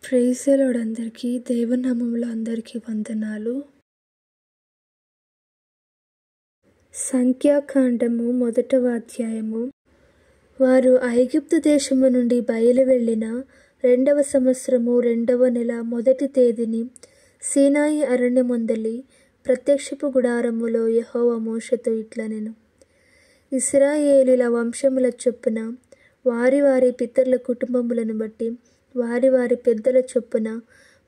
Praise the lord అందరికీ దేవుని నామములో అందరికీ వందనాలు. సంఖ్యాకాండము 1వ అధ్యాయము. వారు ఐగుప్తు దేశము నుండి బయలు వెళ్ళిన 2వ సంవత్సరము 2వ నెల 1వ తేదీని సీనాయి అరణ్యమందలి ప్రత్యక్షపు గుడారములో యెహోవా మోషేతో ఇట్లనెను. ఇశ్రాయేలీయుల వంశముల చొప్పున వారి వారి పితరుల కుటుంబములను బట్టి వారి వారి పెద్దల చొప్పున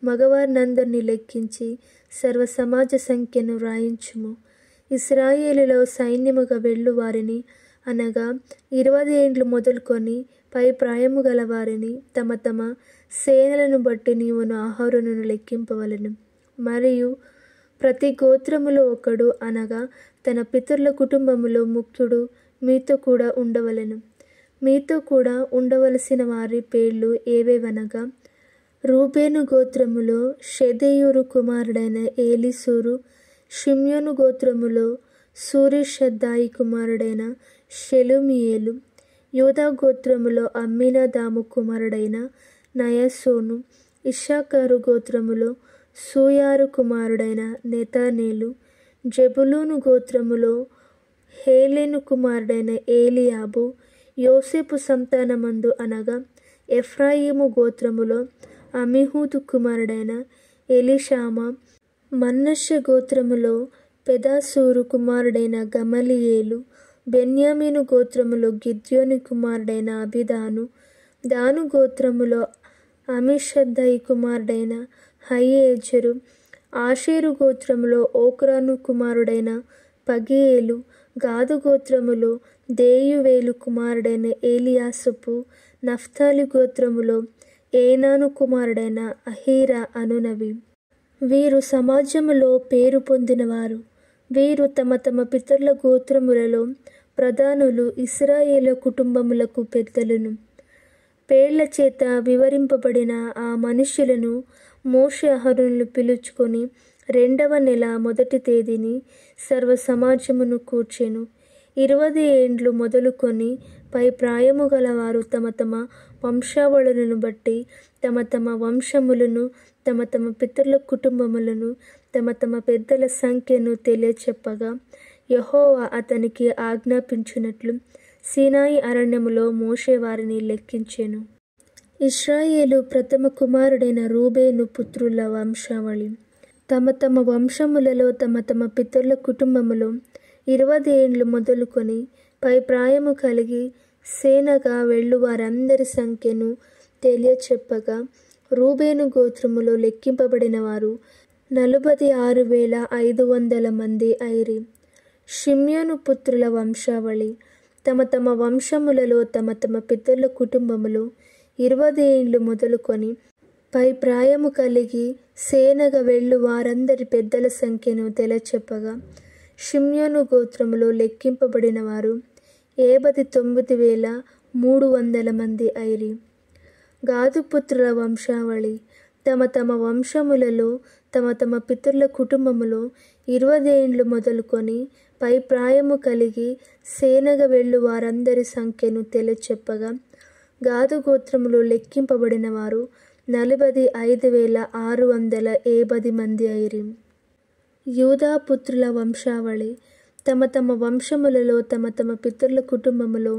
మగవారినందరినీ లెక్కించి సర్వ సమాజ సంఖ్యను వ్రాయించుము. ఇశ్రాయేలులో సైన్యముగా వెళ్ళు వారిని అనగా 20 ఏండ్లు మొదలుకొని పై ప్రాయము గల వారిని తమ తమ సేనలను బట్టి నీవును అహరోనును లెక్కింపవలెను. మరియు ప్రతి గోత్రములో ఒకడు అనగా తన పితరుల కుటుంబములో ముఖ్యుడు మీతో కూడా ఉండవలెను. మీతో కూడా ఉండవలసిన వారి పేర్లు ఏవేవనగా, రూబేను గోత్రములో షెదేయూరు కుమారుడైన ఏలీసూరు, షిమ్యోను గోత్రములో సూరిషద్దాయి కుమారుడైన షెలుమియేలు, యూదా గోత్రములో అమ్మీనదాము కుమారుడైన నయసోను, ఇశ్శాఖారు గోత్రములో సూయారు కుమారుడైన నెతనేలు, జెబులూను గోత్రములో హేలెను కుమారుడైన ఏలియాబు, యోసేపు సంతానమందు అనగా ఎఫ్రాయిము గోత్రములో అమీహూదు కుమారుడైన ఎలీషామా, మనష్షె గోత్రములో పెదాసూరు కుమారుడైన గమలీయేలు, బెన్యామీను గోత్రములో గిద్యోని కుమారుడైన అబీదాను, దాను గోత్రములో అమీషద్దాయి కుమారుడైన హయ్యేజెరు, ఆషేరు గోత్రములో ఓక్రాను కుమారుడైన పగీయేలు, గాదు గోత్రములో దేయువేలు కుమారుడైన ఏలియాసపు, నఫ్తాలి గోత్రములో ఏనాను కుమారుడైన అహీరా అనునవి. వీరు సమాజములో పేరు పొందినవారు. వీరు తమ తమ పితరుల గోత్రములలో ప్రధానులు, ఇశ్రాయేలు కుటుంబములకు పెద్దలను. పేర్ల చేత వివరింపబడిన ఆ మనుష్యులను మోషే అహరోనులు పిలుచుకొని 2వ నెల 1వ తేదీని సర్వ సమాజమును కూర్చెను. 20 ఏండ్లు మొదలుకొని పై ప్రాయము గలవారు తమ తమ వంశావళులను బట్టి తమ తమ వంశములను, తమ తమ పితరుల కుటుంబములను, తమ తమ పెద్దల సంఖ్యను తెలియచెప్పగా, యెహోవా అతనికి ఆజ్ఞాపించినట్లు సీనాయి అరణ్యములో మోషే వారిని లెక్కించెను. ఇశ్రాయేలు ప్రథమ కుమారుడైన రూబేను పుత్రుల వంశావళి. తమ తమ వంశములలో తమ తమ పితరుల కుటుంబములో 20 ఏండ్లు మొదలుకొని పై ప్రాయము కలిగి సేనగా వెళ్ళు వారందరి సంఖ్యను తెలియచెప్పగా, రూబేను గోత్రములో లెక్కింపబడిన వారు 46,500 మంది అయిరి. షిమ్యోను పుత్రుల వంశావళి. తమ తమ వంశములలో తమ తమ పితరుల కుటుంబములో 20 ఏండ్లు మొదలుకొని పై ప్రాయము కలిగి సేనగా వెళ్ళు వారందరి పెద్దల సంఖ్యను తెలియచెప్పగా, షిమ్యోను గోత్రములో లెక్కింపబడిన వారు 79,300 మంది అయిరి. గాదు పుత్రుల వంశావళి. తమ తమ వంశములలో తమ తమ పితరుల కుటుంబములో 20 ఏండ్లు మొదలుకొని పై ప్రాయము కలిగి సేనగా వెళ్ళు వారందరి సంఖ్యను తెలియచెప్పగా, గాదు గోత్రములో లెక్కింపబడిన వారు 45,680 మంది అయిరి. యూదా పుత్రుల వంశావళి. తమ తమ వంశములలో తమ తమ పితరుల కుటుంబములో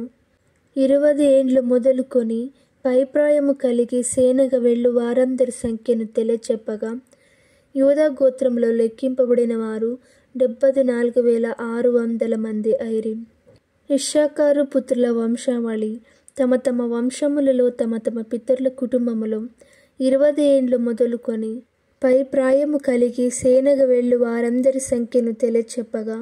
20 ఏండ్లు మొదలుకొని పై ప్రాయము కలిగి సేనగా వెళ్ళు వారందరి సంఖ్యను తెలియచెప్పగా, యూదా గోత్రములో లెక్కింపబడిన వారు 74,600 మంది అయిరి. ఇశ్శాఖారు పుత్రుల వంశావళి. తమ తమ వంశములలో తమ తమ పితరుల కుటుంబములో 20 ఏండ్లు మొదలుకొని పై ప్రాయము కలిగి సేనగా వెళ్ళు వారందరి సంఖ్యను తెలియచెప్పగా,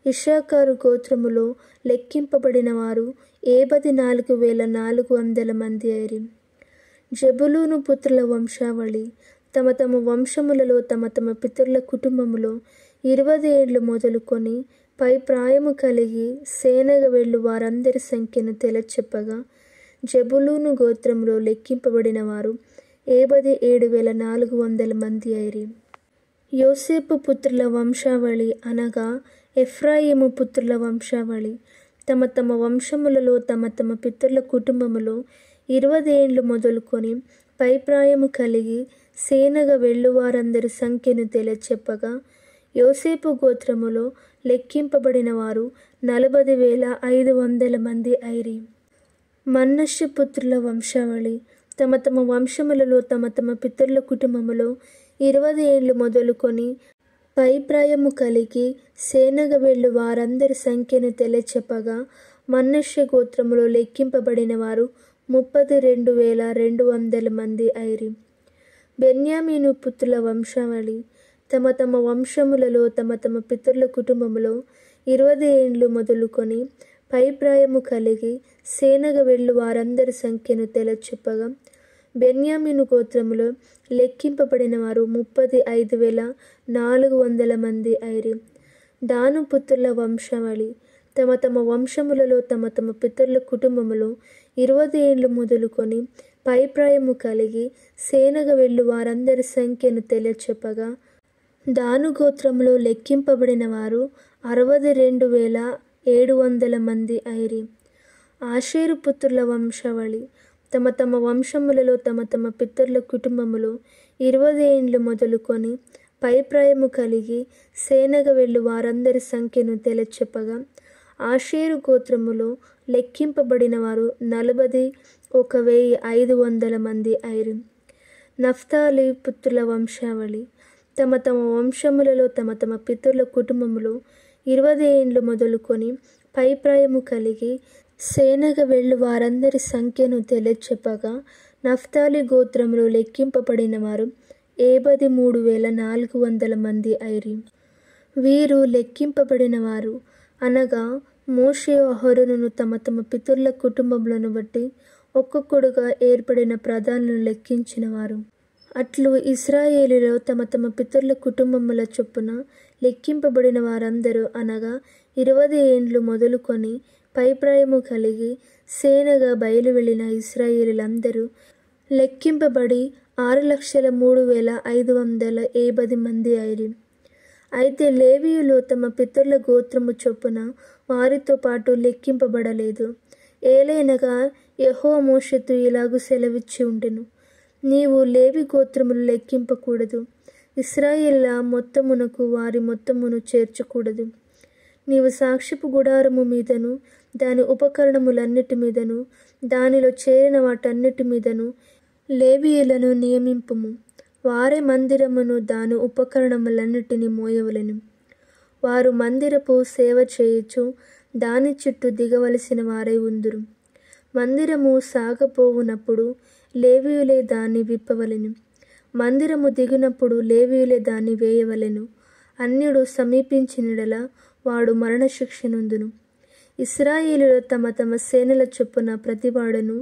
ఇశ్శాఖారు గోత్రములో లెక్కింపబడిన వారు 74,400 మంది అయిరి. జెబులూను పుత్రుల వంశావళి. తమ తమ వంశములలో తమ తమ పితరుల కుటుంబములో 20 ఏండ్లు మొదలుకొని పై ప్రాయము కలిగి సేనగా వెళ్ళు వారందరి సంఖ్యను తెలియచెప్పగా, జెబులూను గోత్రములో లెక్కింపబడిన వారు 57,400 మంది అయిరి. యోసేపు పుత్రుల వంశావళి అనగా ఎఫ్రాయిము పుత్రుల వంశావళి. తమ తమ వంశములలో తమ తమ పితరుల కుటుంబములో 20 ఏండ్లు మొదలుకొని పైప్రాయము కలిగి సేనగా వెళ్ళువారందరి సంఖ్యను తెలియచెప్పగా యోసేపు గోత్రములో లెక్కింపబడిన వారు 40,500 మంది అయిరి. మనష్షే పుత్రుల వంశావళి తమ తమ వంశములలో తమ తమ పితరుల కుటుంబములో 20 ఏండ్లు మొదలుకొని పైప్రాయము కలిగి సేనగా వెళ్ళు వారందరి సంఖ్యను తెలియచెప్పగా మనష్షే గోత్రములో లెక్కింపబడిన వారు 32,200 మంది అయిరి. బెన్యామీను పుత్రుల వంశావళి తమ తమ వంశములలో తమ తమ పితరుల కుటుంబములో 20 ఏండ్లు మొదలుకొని పైప్రాయము కలిగి సేనగా వెళ్ళు వారందరి సంఖ్యను తెలియచెప్పగా బెన్యామీను గోత్రములో లెక్కింపబడిన వారు 35,400 మంది అయిరి. దాను పుత్రుల వంశావళి తమ తమ వంశములలో తమ తమ పితరుల కుటుంబములో 20 ఏండ్లు మొదలుకొని పైప్రాయము కలిగి సేనగా వెళ్ళు వారందరి సంఖ్యను తెలియచెప్పగా దాను గోత్రములో లెక్కింపబడిన వారు 62,700 మంది అయిరి. ఆషేరు పుత్రుల వంశావళి తమ తమ వంశములలో తమ తమ పితరుల కుటుంబములో 20 ఏండ్లు మొదలుకొని పైప్రాయము కలిగి సేనగా వెళ్ళు వారందరి సంఖ్యను తెలియచెప్పగా ఆషేరు గోత్రములో లెక్కింపబడిన వారు 41,500 మంది అయిరి. నఫ్తాలి పుత్రుల వంశావళి తమ తమ వంశములలో తమ తమ పితరుల కుటుంబములో 20 ఏండ్లు మొదలుకొని పైప్రాయము కలిగి సేనగా వెళ్ళు వారందరి సంఖ్యను తెలియచెప్పగా నఫ్తాలి గోత్రములో లెక్కింపబడిన వారు 53,400 మంది అయిరి. వీరు లెక్కింపబడిన వారు అనగా మోషే అహరోనును తమ తమ పితరుల కుటుంబములను బట్టి ఒక్కొక్కడుగా ఏర్పడిన ప్రధానులను లెక్కించిన వారు. అట్లు ఇశ్రాయేలులో తమ తమ పితరుల కుటుంబముల చొప్పున లెక్కింపబడిన వారందరూ అనగా 20 ఏండ్లు మొదలుకొని పైప్రాయము కలిగి సేనగా బయలు వెళ్ళిన ఇశ్రాయేలులందరూ లెక్కింపబడి 6,03,570 మంది అయిరి. అయితే లేవీయులు తమ పితరుల గోత్రము చొప్పున వారితో పాటు లెక్కింపబడలేదు. ఏలైనగా యెహోవా మోషేతో ఇలాగు సెలవిచ్చి ఉండెను, నీవు లేవి గోత్రములు లెక్కింపకూడదు, ఇశ్రాయేళ్ల మొత్తమునకు వారి మొత్తమును చేర్చకూడదు. నీవు సాక్ష్యపు గుడారము మీదను దాని ఉపకరణములన్నిటి మీదను దానిలో చేరిన వాటన్నిటి మీదను లేవీయులను నియమింపుము. వారే మందిరమును దాని ఉపకరణములన్నిటినీ మోయవలెను. వారు మందిరపు సేవ చేయుచు దాని చుట్టూ దిగవలసిన వారై ఉందురు. మందిరము సాగపోవునప్పుడు లేవీయులే దాన్ని విప్పవలెను. మందిరము దిగినప్పుడు లేవీయులే దాన్ని వేయవలెను. అన్యుడు సమీపించినడల వాడు మరణశిక్ష నొందును. ఇశ్రాయేలులో తమ తమ సేనల చొప్పున ప్రతివాడును